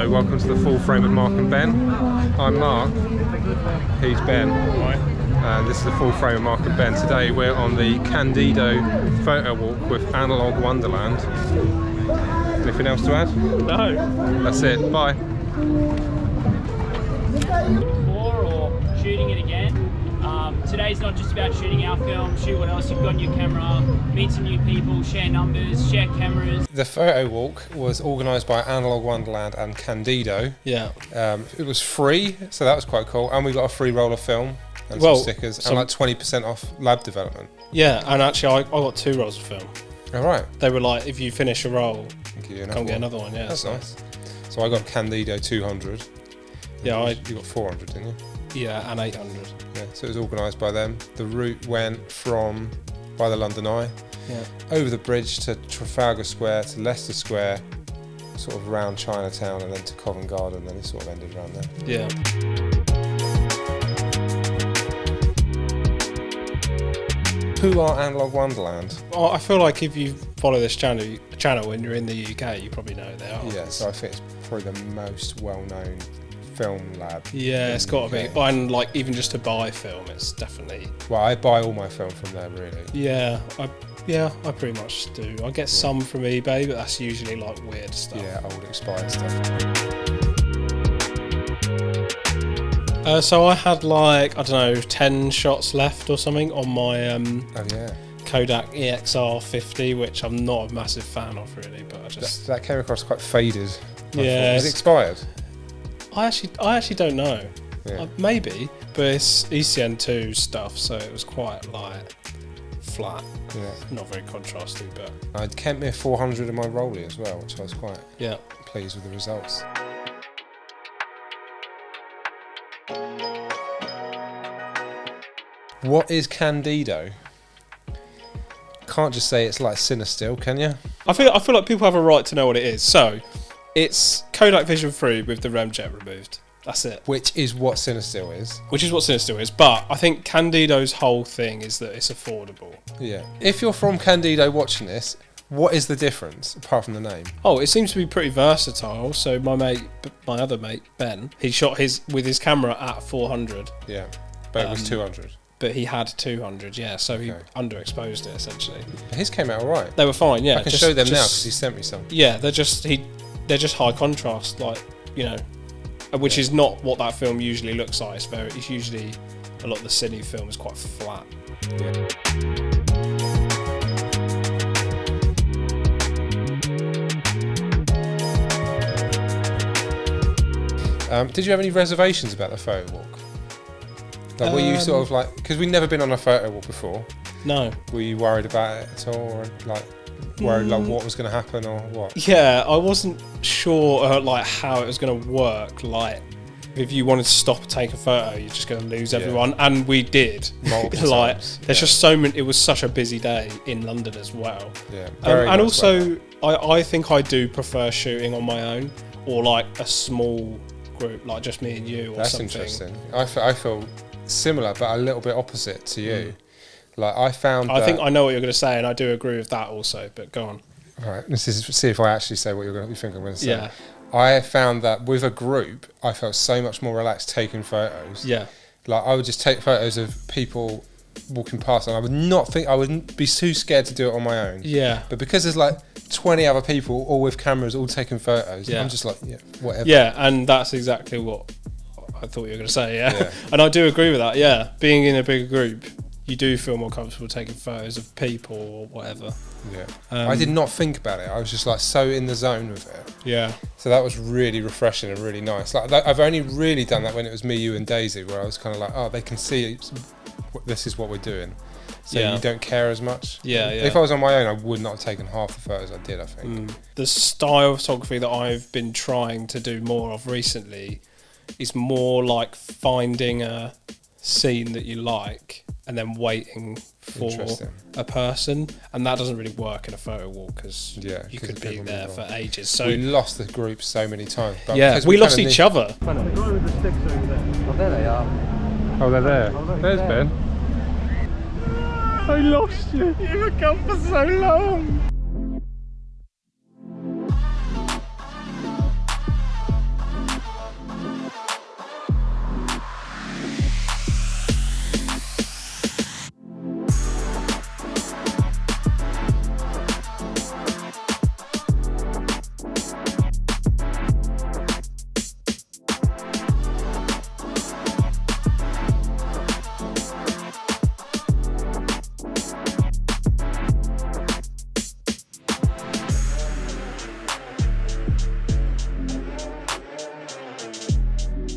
Hello, welcome to the Full Frame with Mark and Ben. I'm Mark, he's Ben. And this is the Full Frame with Mark and Ben. Today we're on the Candido photo walk with AnalogueWonderland. Anything else to add? No. That's it, bye. Before or shooting it again. Today's not just about shooting our film, shoot what else you've got on your camera, meet some new people, share numbers, share cameras. The photo walk was organised by AnalogueWonderland and Candido. Yeah. It was free, so that was quite cool, and we got a free roll of film and some stickers and like 20% off lab development. Yeah, and actually I got 2 rolls of film. Alright. They were like, if you finish a roll, come get another one. Yeah, that's nice. So I got Candido 200. Yeah, you got 400, didn't you? Yeah, and 800. Yeah, so it was organised by them. The route went by the London Eye, over the bridge to Trafalgar Square, to Leicester Square, sort of around Chinatown, and then to Covent Garden, and it sort of ended around there. Yeah. Who are AnalogueWonderland? Well, I feel like if you follow this channel when you're in the UK, you probably know who they are. Yeah, so I think it's probably the most well-known film lab. Yeah, it's got to be. And like even just to buy film, it's definitely. Well, I buy all my film from there, really. Yeah, I pretty much do. I get some from eBay, but that's usually like weird stuff. Yeah, old expired stuff. So I had like, I don't know, 10 shots left or something on my Kodak EXR50, which I'm not a massive fan of really, but I just... That came across quite faded. Yeah. Is it expired? I actually don't know. Yeah. Maybe, but it's ECN2 stuff, so it was quite like flat. Yeah. Not very contrasty, but... I had Kentmere 400 in my Rollie as well, which I was quite pleased with the results. What is Candido? Can't just say it's like Cinestill, can you? I feel like people have a right to know what it is. So, it's Kodak Vision 3 with the rem jet removed. That's it. Which is what Cinestill is. Which is what Cinestill is, but I think Candido's whole thing is that it's affordable. Yeah. If you're from Candido watching this, what is the difference apart from the name? Oh, it seems to be pretty versatile. So my other mate Ben, he shot with his camera at 400. Yeah, but it was 200. But he had 200, yeah, so he underexposed it essentially. His came out alright. They were fine, yeah. I can show them now because he sent me some. Yeah, they're just high contrast, like, you know, which is not what that film usually looks like. It's usually a lot of the cine film is quite flat. Yeah. Did you have any reservations about the photo walk? Like, were you sort of like, because we've never been on a photo walk before. No. Were you worried about it at all, or like worried like what was going to happen or what? Yeah, I wasn't sure like how it was going to work. Like, if you wanted to stop and take a photo, you're just going to lose everyone, and we did. Multiple like, times. There's just so many. It was such a busy day in London as well. Yeah. And also, I think I do prefer shooting on my own or like a small group, like just me and you or something. That's interesting. I feel similar, but a little bit opposite to you. Like I think I know what you're going to say, and I do agree with that also. But go on. All right, let's see if I actually say what you think I'm going to say. Yeah. I found that with a group, I felt so much more relaxed taking photos. Yeah. Like I would just take photos of people walking past, and I wouldn't be too scared to do it on my own. Yeah. But because there's like 20 other people, all with cameras, all taking photos, I'm just like, whatever. Yeah, and that's exactly what I thought you were going to say. Yeah. And I do agree with that. Yeah, being in a bigger group, you do feel more comfortable taking photos of people or whatever. Yeah. I did not think about it. I was just like so in the zone with it. Yeah. So that was really refreshing and really nice. Like I've only really done that when it was me, you and Daisy, where I was kind of like, oh, they can see this is what we're doing. So you don't care as much. Yeah. If I was on my own, I would not have taken half the photos I did, I think. The style of photography that I've been trying to do more of recently is more like finding a scene that you like and then waiting for a person, and that doesn't really work in a photo walk because you could be there for ages. So we lost the group so many times. But we lost each other. The guy with the sticks over there. Oh, there they are. Oh, they're there. There's Ben. I lost you. You were gone for so long.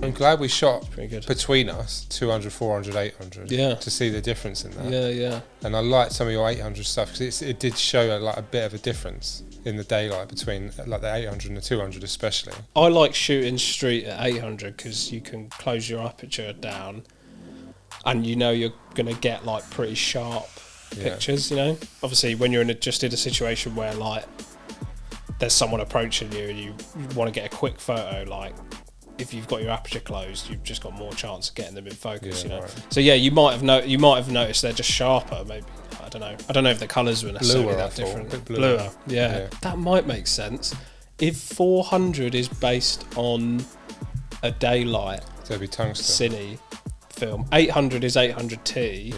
I'm glad we shot Pretty good. between us 200, 400, 800 Yeah. to see the difference in that. Yeah. And I liked some of your 800 stuff because it did show like a bit of a difference in the daylight between like the 800 and the 200 especially. I like shooting street at 800 because you can close your aperture down and you know you're going to get like pretty sharp pictures, you know. Obviously when you're just in a situation where like there's someone approaching you and you want to get a quick photo, like if you've got your aperture closed, you've just got more chance of getting them in focus, you know. Right. So yeah, you might have noticed they're just sharper, maybe. I don't know if the colours were necessarily Bluer, that I thought. different. A bit bluer. Yeah. That might make sense. If 400 is based on a daylight So it'd be tungsten. cine film, 800 is 800T,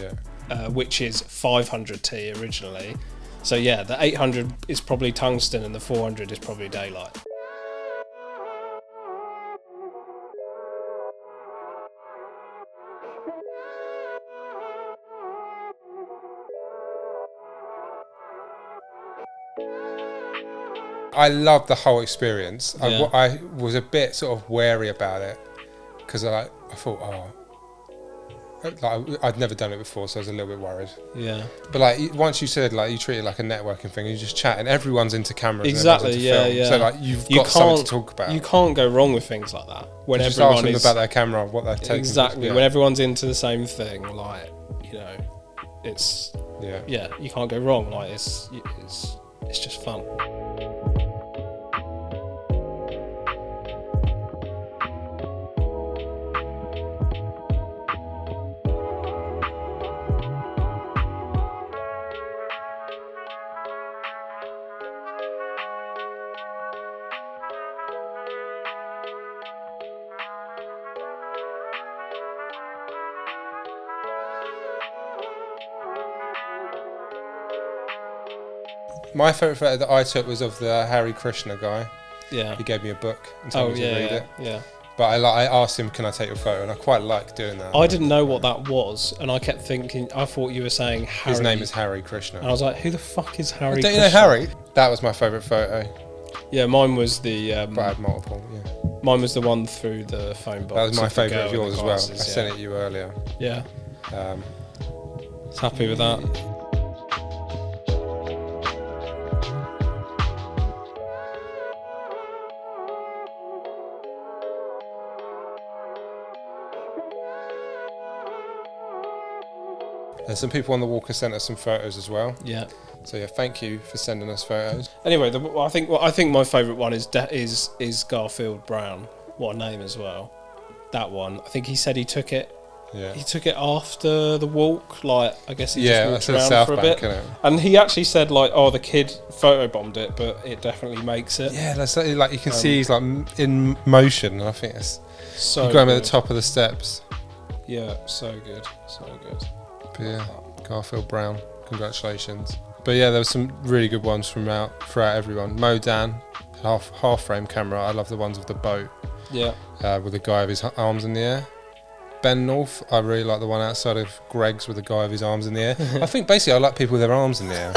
Yeah. which is 500T originally. So yeah, the 800 is probably tungsten and the 400 is probably daylight. I loved the whole experience. Yeah. I was a bit sort of wary about it because I thought, like, I'd never done it before, so I was a little bit worried. Yeah. But like once you said like you treat it like a networking thing, you just chat and everyone's into cameras. Exactly. And everyone's into Yeah. film. So like you've got something to talk about. You can't go wrong with things like that. When just everyone ask them is about their camera, what they're taking. exactly Yeah. when everyone's into the same thing, like, you know, it's Yeah. you can't go wrong. Like it's just fun. My favourite photo that I took was of the Hare Krishna guy. Yeah. He gave me a book and told me to read it. Yeah. But I asked him, can I take your photo? And I quite like doing that. I didn't know what that was, and I kept thinking. I thought you were saying Harry. His name is Hare Krishna. And I was like, who the fuck is Harry? Don't you know Harry? That was my favourite photo. Yeah, mine was the. But I had multiple, yeah. Mine was the one through the phone box. That was my of the favourite girl of with yours the as well. glasses, I sent it you earlier. Yeah. Um, Was happy with that. and some people on the walk have sent us some photos as well. Yeah. So yeah, thank you for sending us photos. Anyway, I think my favourite one is Garfield Brown. What a name as well. That one. I think he said he took it. Yeah. He took it after the walk. Like I guess he Yeah, just that's walked at around for a Southbank, bit. innit? And he actually said like, "Oh, the kid photobombed it, but it definitely makes it." Yeah, that's like you can see he's like in motion. And I think it's So you got him at good. the top of the steps. Yeah, so good, so good. But yeah, Garfield Brown, congratulations. But yeah, there were some really good ones throughout everyone. Mo Dan, half frame camera. I love the ones of the boat Yeah. with the guy with his arms in the air. Ben North, I really like the one outside of Greg's with the guy with his arms in the air. I think basically I like people with their arms in the air.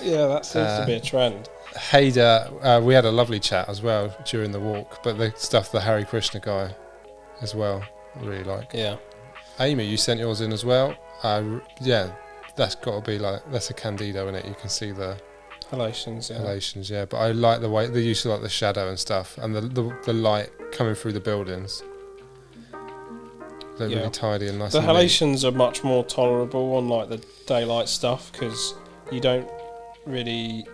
Yeah, that seems to be a trend. Hader, we had a lovely chat as well during the walk, but the stuff the Hare Krishna guy as well, I really like. Yeah. Amy, you sent yours in as well. Yeah, that's got to be like, that's a Candido in it. You can see the Halations, yeah. halations, yeah. But I like the way the use of like the shadow and stuff, and the light coming through the buildings. They're Yeah. really tidy and nice. The and neat. halations are much more tolerable on like the daylight stuff because you don't really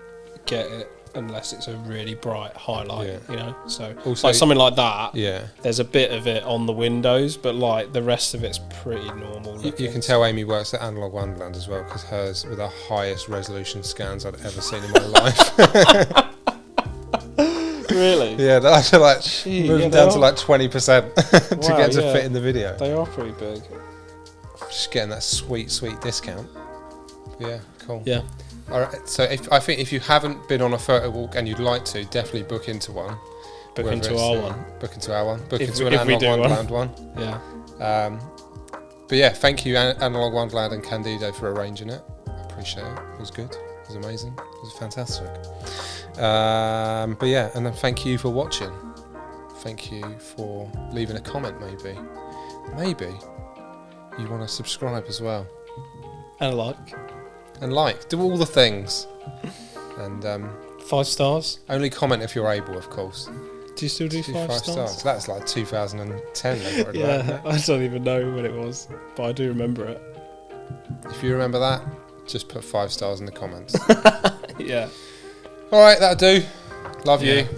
get it unless it's a really bright highlight, Yeah. you know. So Also- like something like that, Yeah, there's a bit of it on the windows, but like the rest of it's pretty normal. you looking. can tell Amy works at AnalogueWonderland as well because hers were the highest resolution scans I'd ever seen in my life. Really? Yeah, I feel like Gee, moving yeah, down they to are. like 20% to Wow, get to yeah. fit in the video. They are pretty big. Just getting that sweet discount. Yeah, cool. Yeah. All right. So I think if you haven't been on a photo walk and you'd like to, definitely book into one. Book Whether into it's, our one. Book into our one. Book If into we- an if we do AnalogueWonderland one. Yeah. But yeah, thank you AnalogueWonderland and Candido for arranging it. I appreciate it. It was good. It was amazing. It was fantastic. But yeah, and then thank you for watching. thank you for leaving a comment. Maybe you want to subscribe as well. And like. And like, do all the things. And 5 stars. only comment if you're able, of course. Do you still do 5 stars? That's like 2010. They got rid of that, Yeah, isn't it? I don't even know when it was, but I do remember it. If you remember that, just put 5 stars in the comments. Yeah. All right, that'll do. Love you.